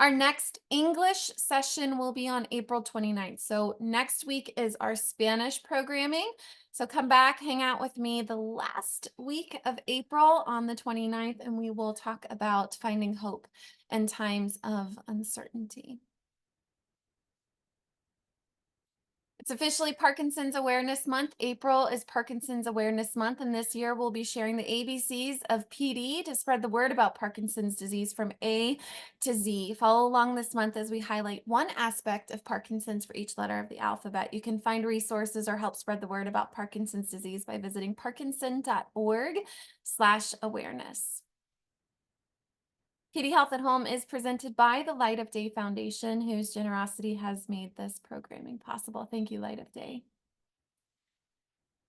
Our next English session will be on April 29th. So next week is our Spanish programming. So come back, hang out with me the last week of April on the 29th, and we will talk about finding hope in times of uncertainty. It's officially Parkinson's Awareness Month. April is Parkinson's Awareness Month, and this year we'll be sharing the ABCs of PD to spread the word about Parkinson's disease from A to Z. Follow along this month as we highlight one aspect of Parkinson's for each letter of the alphabet. You can find resources or help spread the word about Parkinson's disease by visiting parkinson.org/awareness. PD Health at Home is presented by the Light of Day Foundation, whose generosity has made this programming possible. Thank you, Light of Day.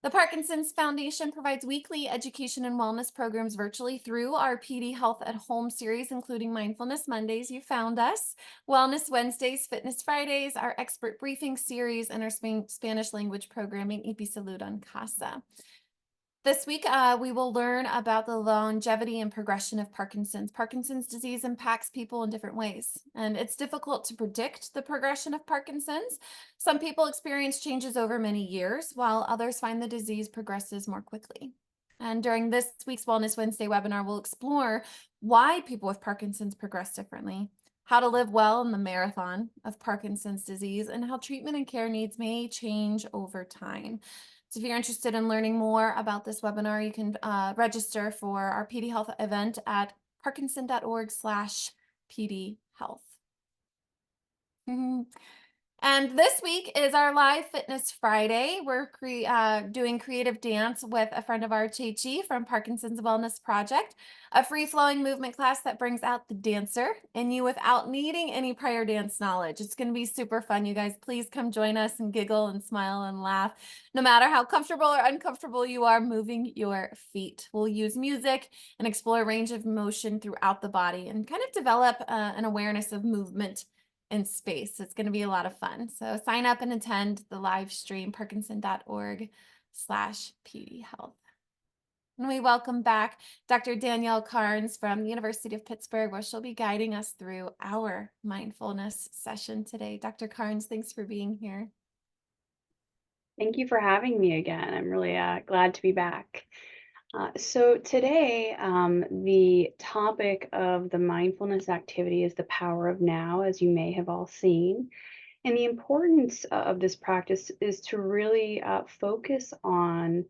The Parkinson's Foundation provides weekly education and wellness programs virtually through our PD Health at Home series, including Mindfulness Mondays, you found us, Wellness Wednesdays, Fitness Fridays, our expert briefing series, and our Spanish language programming, Y Salud en Casa. This week, we will learn about the longevity and progression of Parkinson's. Parkinson's disease impacts people in different ways, and it's difficult to predict the progression of Parkinson's. Some people experience changes over many years, while others find the disease progresses more quickly. And during this week's Wellness Wednesday webinar, we'll explore why people with Parkinson's progress differently, how to live well in the marathon of Parkinson's disease, and how treatment and care needs may change over time. So if you're interested in learning more about this webinar, you can register for our PD Health event at parkinson.org/pdhealth. And this week is our Live Fitness Friday. We're doing creative dance with a friend of our, Chi from Parkinson's Wellness Project, a free-flowing movement class that brings out the dancer in you without needing any prior dance knowledge. It's going to be super fun, you guys. Please come join us and giggle and smile and laugh, no matter how comfortable or uncomfortable you are moving your feet. We'll use music and explore a range of motion throughout the body and kind of develop an awareness of movement in space. It's going to be a lot of fun. So sign up and attend the live stream, parkinson.org/pdhealth. And we welcome back Dr. Danielle Carns from the University of Pittsburgh, where she'll be guiding us through our mindfulness session today. Dr. Carns, thanks for being here. Thank you for having me again. I'm really glad to be back. So today, the topic of the mindfulness activity is the power of now, as you may have all seen. And the importance of this practice is to really focus on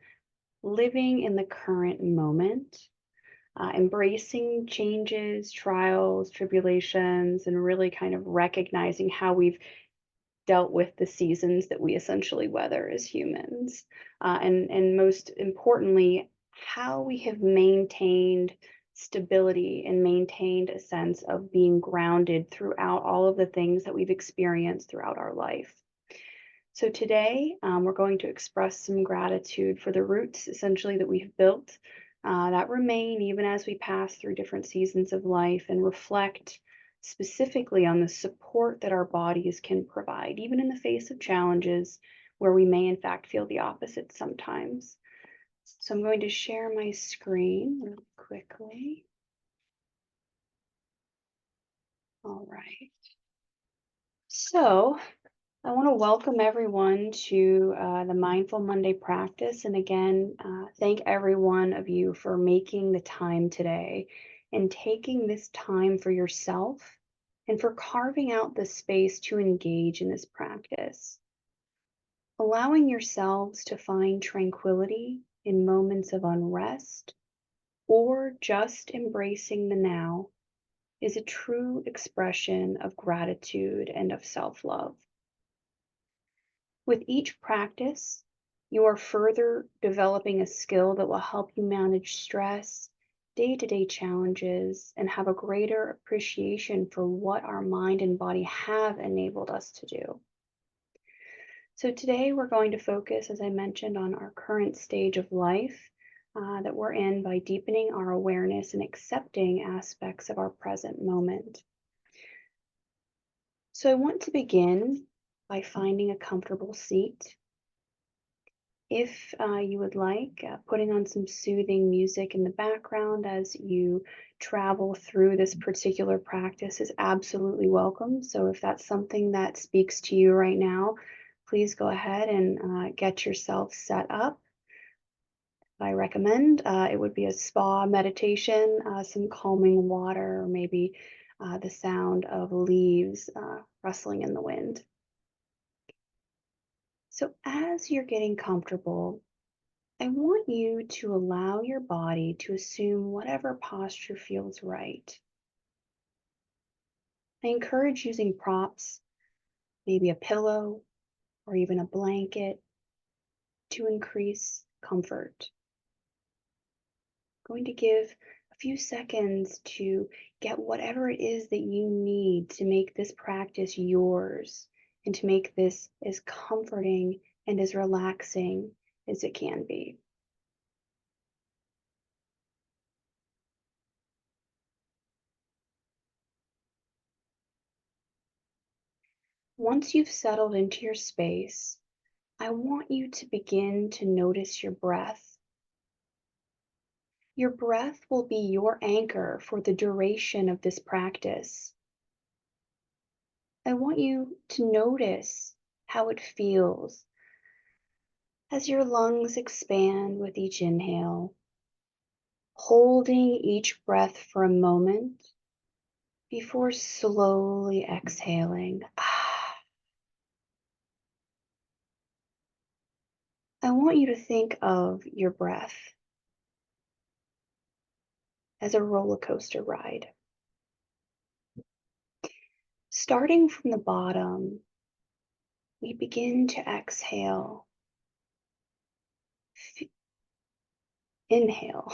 living in the current moment, embracing changes, trials, tribulations, and really kind of recognizing how we've dealt with the seasons that we essentially weather as humans. And most importantly, how we have maintained stability and maintained a sense of being grounded throughout all of the things that we've experienced throughout our life. So today, we're going to express some gratitude for the roots essentially that we've built that remain even as we pass through different seasons of life and reflect specifically on the support that our bodies can provide, even in the face of challenges where we may in fact feel the opposite sometimes. So I'm going to share my screen really quickly. All right. So I want to welcome everyone to the Mindful Monday practice. And again, thank every one of you for making the time today and taking this time for yourself and for carving out the space to engage in this practice. Allowing yourselves to find tranquility in moments of unrest or just embracing the now is a true expression of gratitude and of self-love. With each practice, you are further developing a skill that will help you manage stress, day-to-day challenges, and have a greater appreciation for what our mind and body have enabled us to do. So today we're going to focus, as I mentioned, on our current stage of life that we're in by deepening our awareness and accepting aspects of our present moment. So I want to begin by finding a comfortable seat. If you would like, putting on some soothing music in the background as you travel through this particular practice is absolutely welcome. So if that's something that speaks to you right now, please go ahead and get yourself set up. I recommend it would be a spa meditation, some calming water, or maybe the sound of leaves rustling in the wind. So as you're getting comfortable, I want you to allow your body to assume whatever posture feels right. I encourage using props, maybe a pillow or even a blanket to increase comfort. Going to give a few seconds to get whatever it is that you need to make this practice yours and to make this as comforting and as relaxing as it can be. Once you've settled into your space, I want you to begin to notice your breath. Your breath will be your anchor for the duration of this practice. I want you to notice how it feels as your lungs expand with each inhale, holding each breath for a moment before slowly exhaling. I want you to think of your breath as a roller coaster ride. Starting from the bottom, we begin to exhale. Inhale,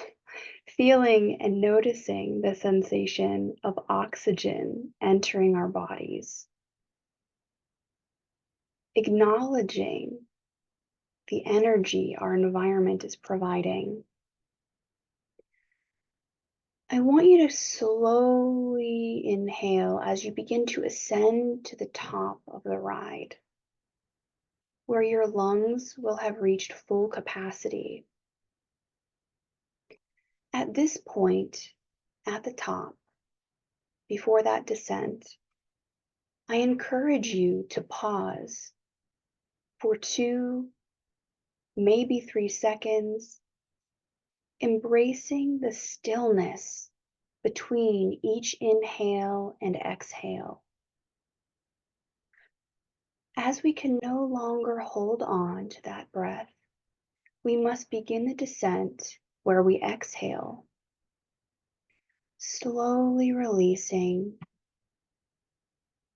feeling and noticing the sensation of oxygen entering our bodies. Acknowledging the energy our environment is providing. I want you to slowly inhale as you begin to ascend to the top of the ride, where your lungs will have reached full capacity. At this point, at the top, before that descent, I encourage you to pause for 2, maybe 3 seconds, embracing the stillness between each inhale and exhale. As we can no longer hold on to that breath, we must begin the descent where we exhale, slowly releasing,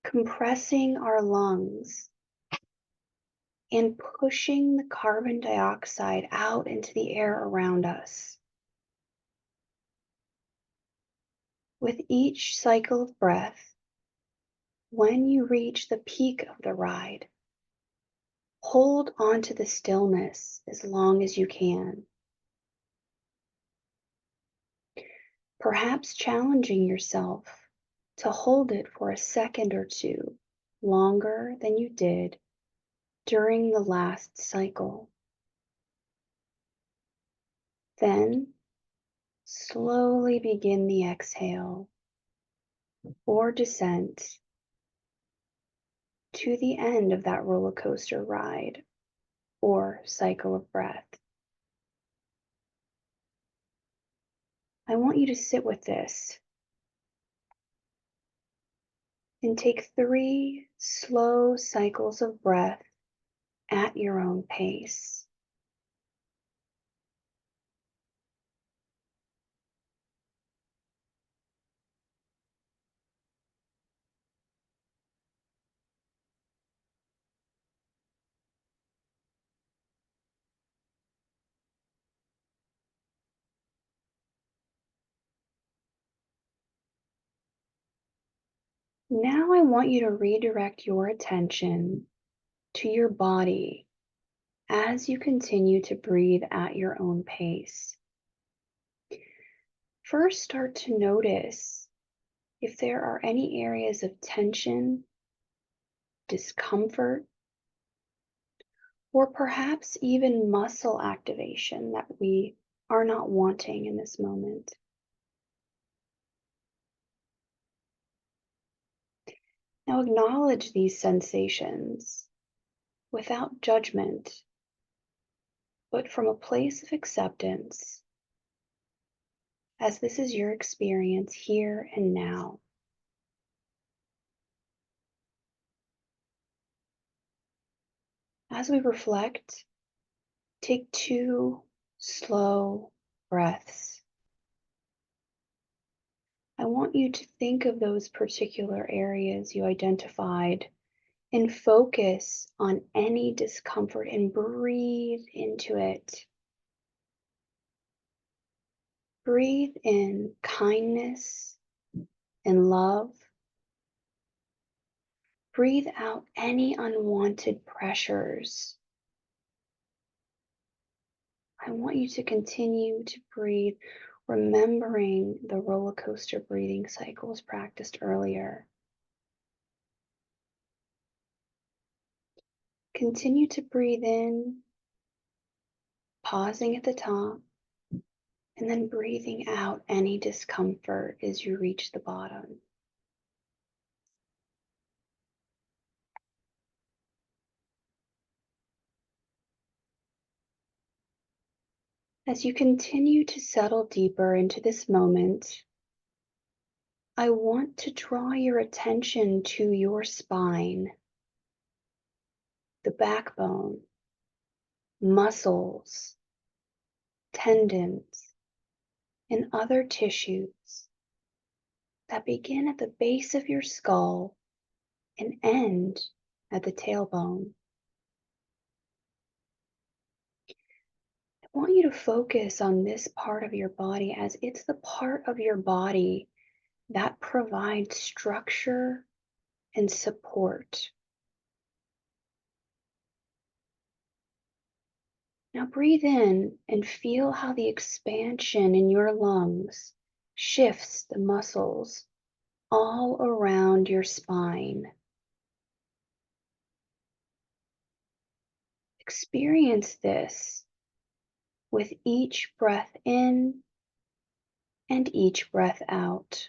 compressing our lungs, and pushing the carbon dioxide out into the air around us. With each cycle of breath, when you reach the peak of the ride, hold on to the stillness as long as you can. Perhaps challenging yourself to hold it for a second or two longer than you did during the last cycle. Then slowly begin the exhale or descent to the end of that roller coaster ride or cycle of breath. I want you to sit with this and take 3 slow cycles of breath at your own pace. Now I want you to redirect your attention to your body as you continue to breathe at your own pace. First, start to notice if there are any areas of tension, discomfort, or perhaps even muscle activation that we are not wanting in this moment. Now acknowledge these sensations without judgment, but from a place of acceptance, as this is your experience here and now. As we reflect, take 2 slow breaths. I want you to think of those particular areas you identified and focus on any discomfort and breathe into it. Breathe in kindness and love. Breathe out any unwanted pressures. I want you to continue to breathe, remembering the roller coaster breathing cycles practiced earlier. Continue to breathe in, pausing at the top, and then breathing out any discomfort as you reach the bottom. As you continue to settle deeper into this moment, I want to draw your attention to your spine, the backbone, muscles, tendons, and other tissues that begin at the base of your skull and end at the tailbone. I want you to focus on this part of your body as it's the part of your body that provides structure and support. Now breathe in and feel how the expansion in your lungs shifts the muscles all around your spine. Experience this with each breath in and each breath out.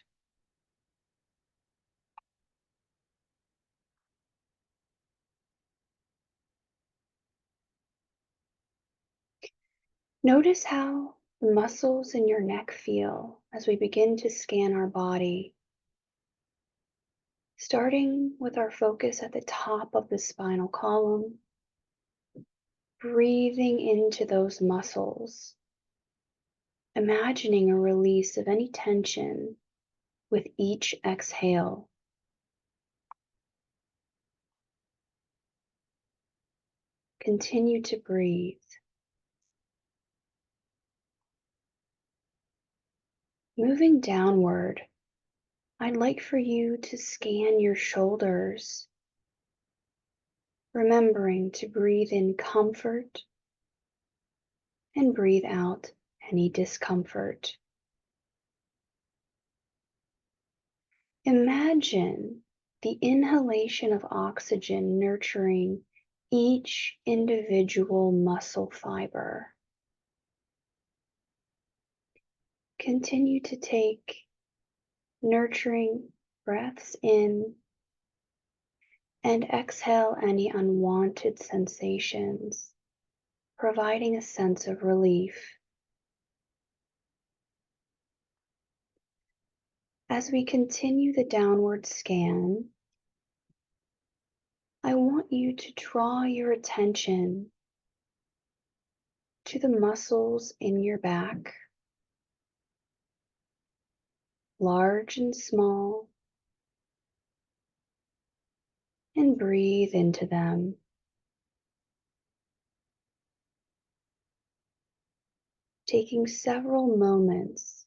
Notice how the muscles in your neck feel as we begin to scan our body, starting with our focus at the top of the spinal column, breathing into those muscles, imagining a release of any tension with each exhale. Continue to breathe. Moving downward, I'd like for you to scan your shoulders, remembering to breathe in comfort and breathe out any discomfort. Imagine the inhalation of oxygen nurturing each individual muscle fiber. Continue to take nurturing breaths in and exhale any unwanted sensations, providing a sense of relief. As we continue the downward scan, I want you to draw your attention to the muscles in your back, large and small, and breathe into them. Taking several moments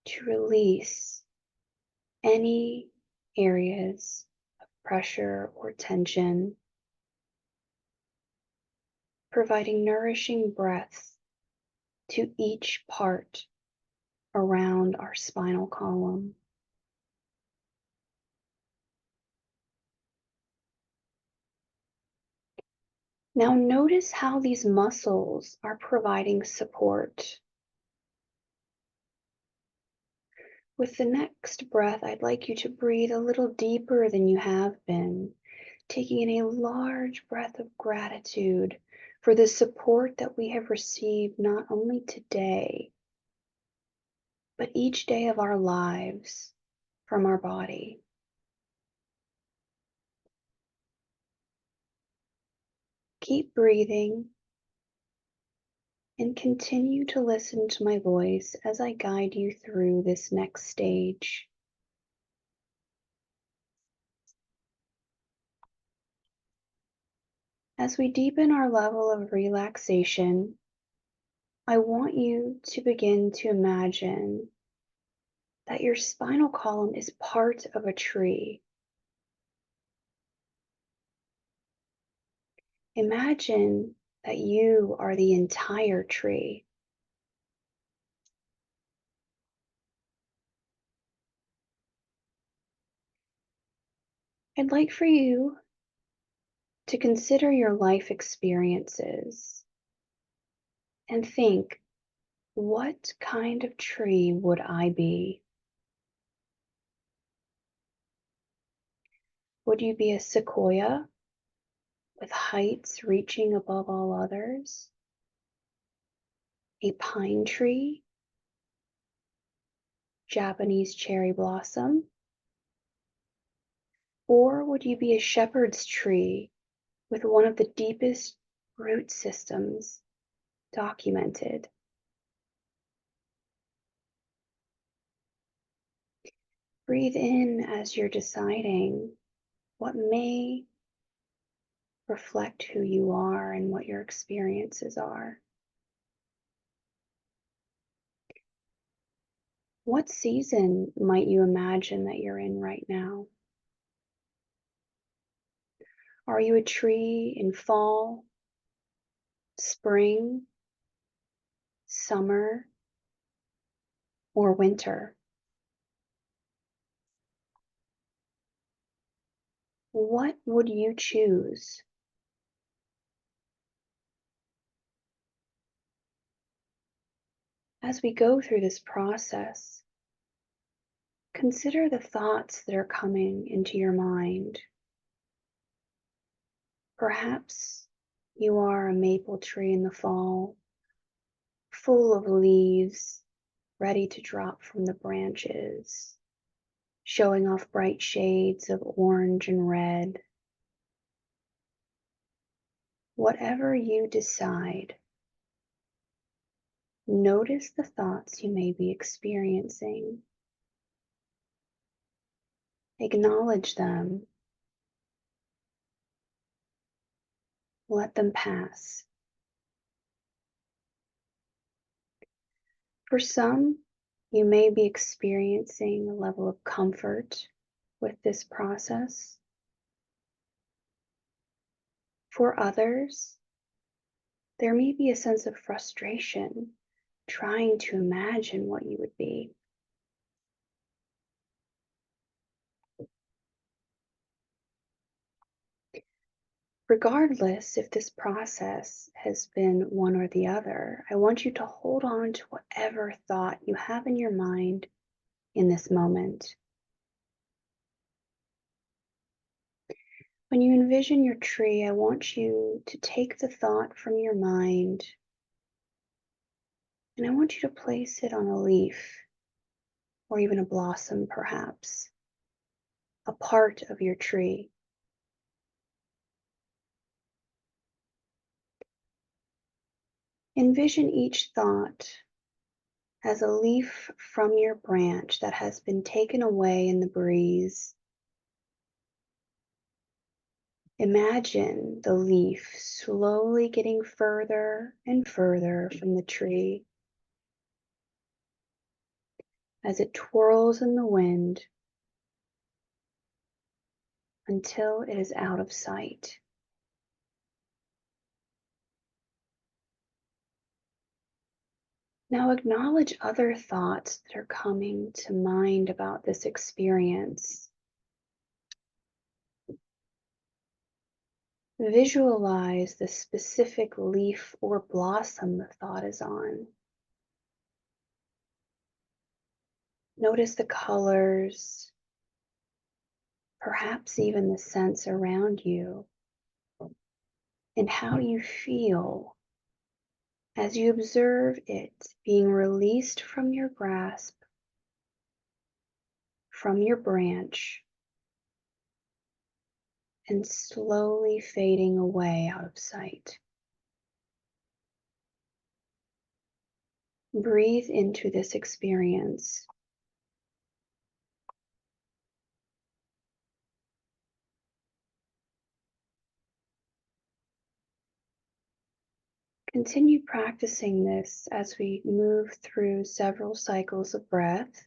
to release any areas of pressure or tension, providing nourishing breaths to each part around our spinal column. Now notice how these muscles are providing support. With the next breath, I'd like you to breathe a little deeper than you have been, taking in a large breath of gratitude for the support that we have received not only today, but each day of our lives from our body. Keep breathing and continue to listen to my voice as I guide you through this next stage. As we deepen our level of relaxation, I want you to begin to imagine that your spinal column is part of a tree. Imagine that you are the entire tree. I'd like for you to consider your life experiences and think, what kind of tree would I be? Would you be a sequoia with heights reaching above all others? A pine tree? Japanese cherry blossom? Or would you be a shepherd's tree with one of the deepest root systems documented? Breathe in as you're deciding what may reflect who you are and what your experiences are. What season might you imagine that you're in right now? Are you a tree in fall, spring, summer, or winter? What would you choose? As we go through this process, consider the thoughts that are coming into your mind. Perhaps you are a maple tree in the fall, full of leaves, ready to drop from the branches, showing off bright shades of orange and red. Whatever you decide, notice the thoughts you may be experiencing. Acknowledge them. Let them pass. For some, you may be experiencing a level of comfort with this process. For others, there may be a sense of frustration trying to imagine what you would be. Regardless if this process has been one or the other, I want you to hold on to whatever thought you have in your mind in this moment. When you envision your tree, I want you to take the thought from your mind and I want you to place it on a leaf or even a blossom, perhaps, a part of your tree. Envision each thought as a leaf from your branch that has been taken away in the breeze. Imagine the leaf slowly getting further and further from the tree as it twirls in the wind until it is out of sight. Now acknowledge other thoughts that are coming to mind about this experience. Visualize the specific leaf or blossom the thought is on. Notice the colors, perhaps even the scents around you, and how you feel as you observe it being released from your grasp, from your branch, and slowly fading away out of sight. Breathe into this experience. Continue practicing this as we move through several cycles of breath.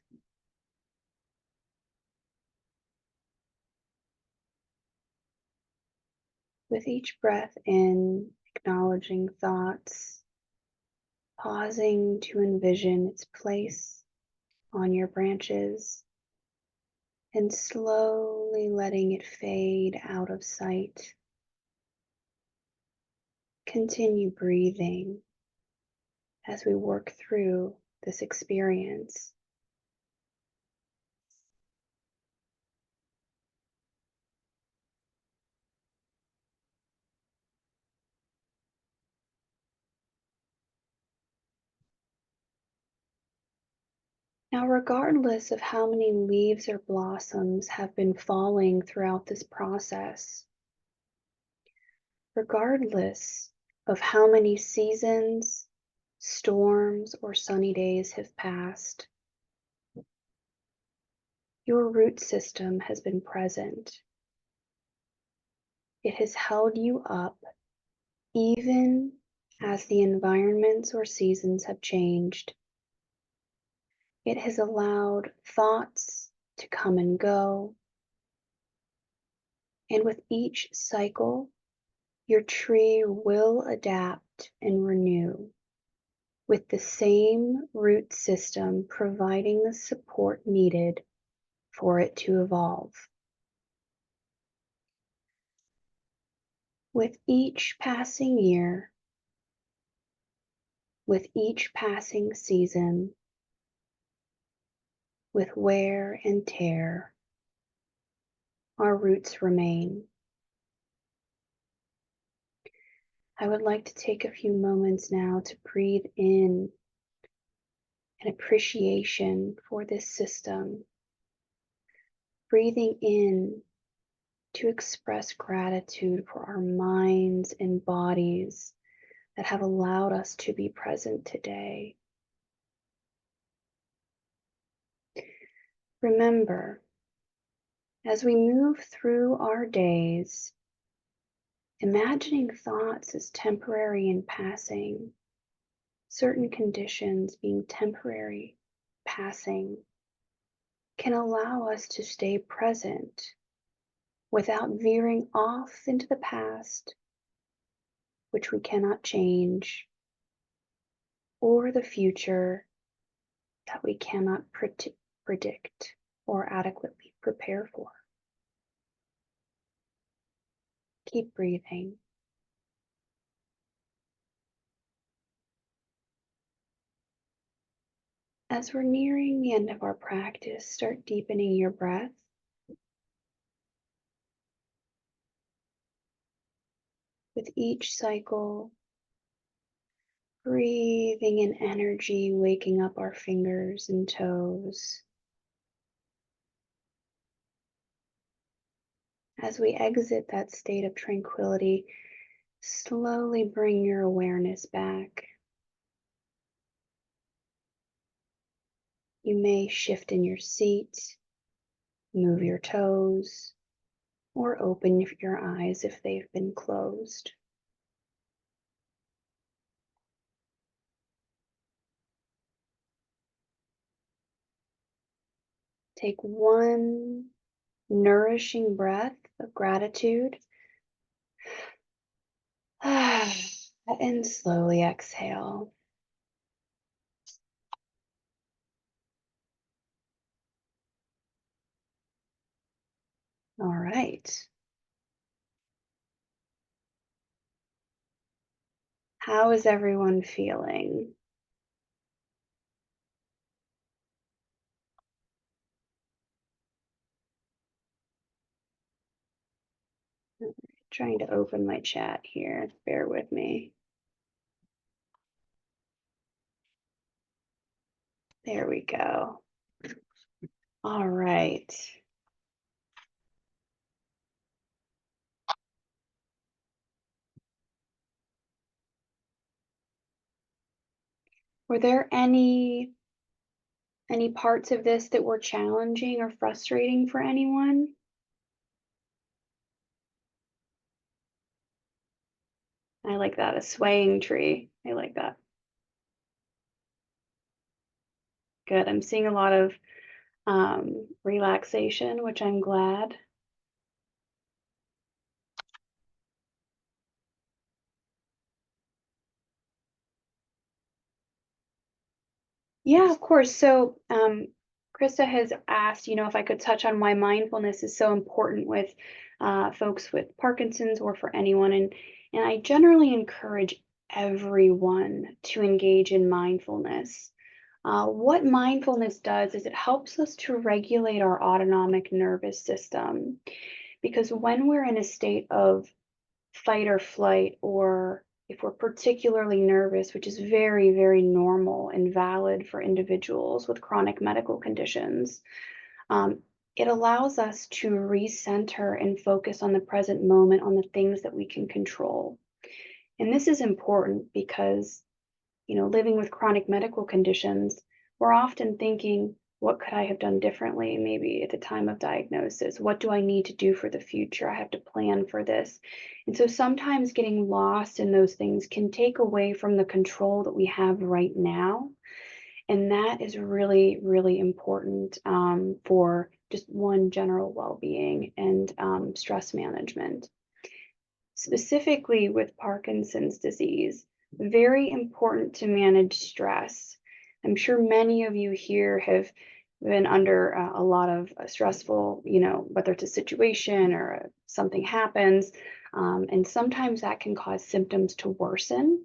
With each breath in, acknowledging thoughts, pausing to envision its place on your branches, and slowly letting it fade out of sight. Continue breathing as we work through this experience. Now, regardless of how many leaves or blossoms have been falling throughout this process, regardless of how many seasons, storms, or sunny days have passed, your root system has been present. It has held you up even as the environments or seasons have changed. It has allowed thoughts to come and go. And with each cycle, your tree will adapt and renew, with the same root system providing the support needed for it to evolve. With each passing year, with each passing season, with wear and tear, our roots remain. I would like to take a few moments now to breathe in an appreciation for this system, breathing in to express gratitude for our minds and bodies that have allowed us to be present today. Remember, as we move through our days, imagining thoughts as temporary and passing, certain conditions being temporary, passing, can allow us to stay present without veering off into the past, which we cannot change, or the future that we cannot predict or adequately prepare for. Keep breathing. As we're nearing the end of our practice, start deepening your breath. With each cycle, breathing in energy, waking up our fingers and toes. As we exit that state of tranquility, slowly bring your awareness back. You may shift in your seat, move your toes, or open your eyes if they've been closed. Take one nourishing breath of gratitude and slowly exhale. All right. How is everyone feeling? Trying to open my chat here. Bear with me. There we go. All right. Were there any parts of this that were challenging or frustrating for anyone? I like that, a swaying tree. I like that. Good. I'm seeing a lot of relaxation, which I'm glad. Yeah, of course. So, Krista has asked, if I could touch on why mindfulness is so important with folks with Parkinson's or for anyone. And I generally encourage everyone to engage in mindfulness. What mindfulness does is it helps us to regulate our autonomic nervous system. Because when we're in a state of fight or flight, or if we're particularly nervous, which is very, very normal and valid for individuals with chronic medical conditions, um, it allows us to recenter and focus on the present moment, on the things that we can control. And this is important because living with chronic medical conditions, we're often thinking, what could I have done differently maybe at the time of diagnosis? What do I need to do for the future? I have to plan for this. And so sometimes getting lost in those things can take away from the control that we have right now. And that is really, really important for just one general well being and stress management. Specifically with Parkinson's disease, very important to manage stress. I'm sure many of you here have been under a lot of stressful, whether it's a situation or something happens. And sometimes that can cause symptoms to worsen.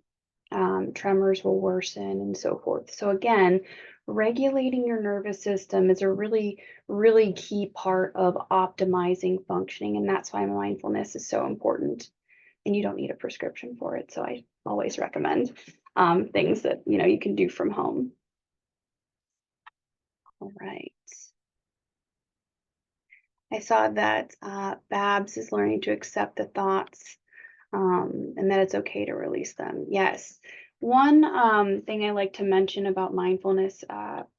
Tremors will worsen and so forth. So again, regulating your nervous system is a really, really key part of optimizing functioning. And that's why mindfulness is so important. And you don't need a prescription for it. So I always recommend things that you can do from home. All right. I saw that Babs is learning to accept the thoughts and that it's okay to release them. Yes. One thing I like to mention about mindfulness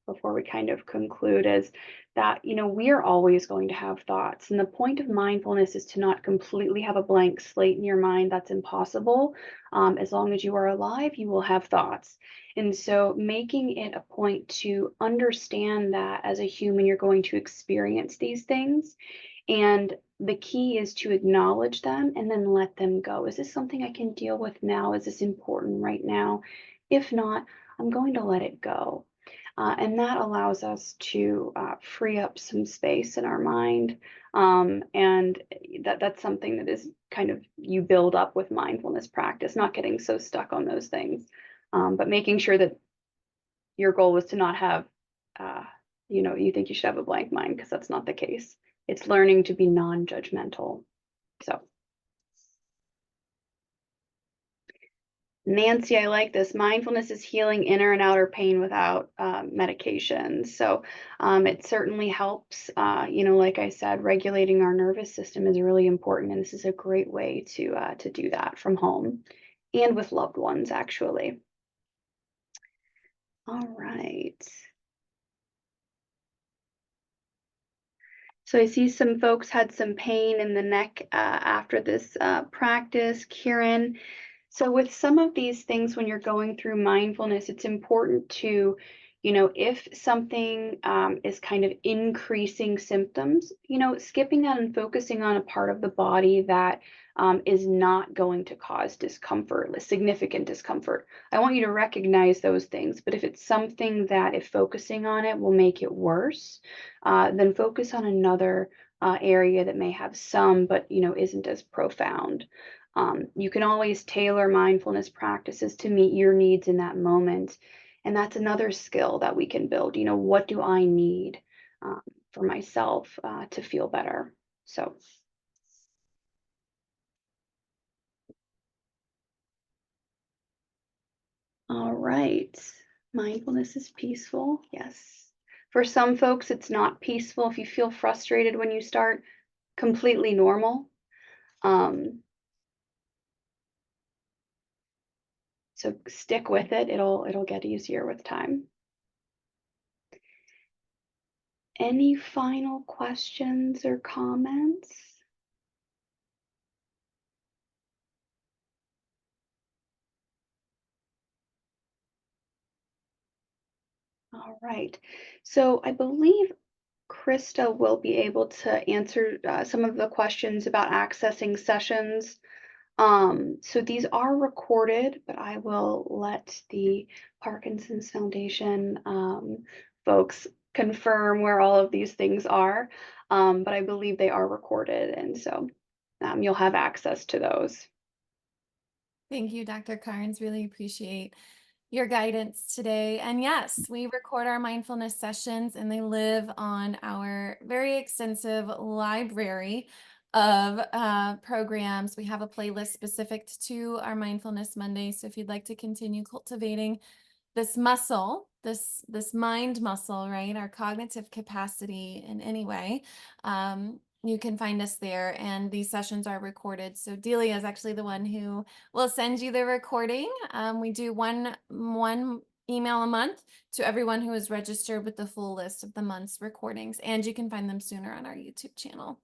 before we kind of conclude is that, we are always going to have thoughts. And the point of mindfulness is to not completely have a blank slate in your mind. That's impossible. As long as you are alive, you will have thoughts. And so making it a point to understand that as a human, you're going to experience these things. And the key is to acknowledge them and then let them go. Is this something I can deal with now? Is this important right now? If not, I'm going to let it go. And that allows us to free up some space in our mind. And that's something that is kind of you build up with mindfulness practice, not getting so stuck on those things, but making sure that your goal was to not have, you think you should have a blank mind, because that's not the case. It's learning to be non-judgmental. So, Nancy, I like this. Mindfulness is healing inner and outer pain without medication. So it certainly helps. Like I said, regulating our nervous system is really important, and this is a great way to do that from home and with loved ones, actually. All right. So I see some folks had some pain in the neck after this practice. Kieran, so with some of these things, when you're going through mindfulness, it's important to, if something is kind of increasing symptoms, skipping that and focusing on a part of the body that is not going to cause discomfort, significant discomfort. I want you to recognize those things, but if it's something that if focusing on it will make it worse, then focus on another area that may have some, but isn't as profound. You can always tailor mindfulness practices to meet your needs in that moment. And that's another skill that we can build. What do I need for myself to feel better? So, All right. Mindfulness is peaceful. Yes. For some folks, it's not peaceful. If you feel frustrated when you start, completely normal. Um, so stick with it. It'll get easier with time. Any final questions or comments? All right. So I believe Krista will be able to answer some of the questions about accessing sessions. So these are recorded, but I will let the Parkinson's Foundation folks confirm where all of these things are. But I believe they are recorded, and so you'll have access to those. Thank you, Dr. Carns. Really appreciate your guidance today. And yes, we record our mindfulness sessions and they live on our very extensive library of programs. We have a playlist specific to our Mindfulness Monday. So if you'd like to continue cultivating this muscle, this mind muscle, right? Our cognitive capacity in any way. You can find us there, and these sessions are recorded. So Delia is actually the one who will send you the recording. We do one email a month to everyone who is registered with the full list of the month's recordings, and you can find them sooner on our YouTube channel.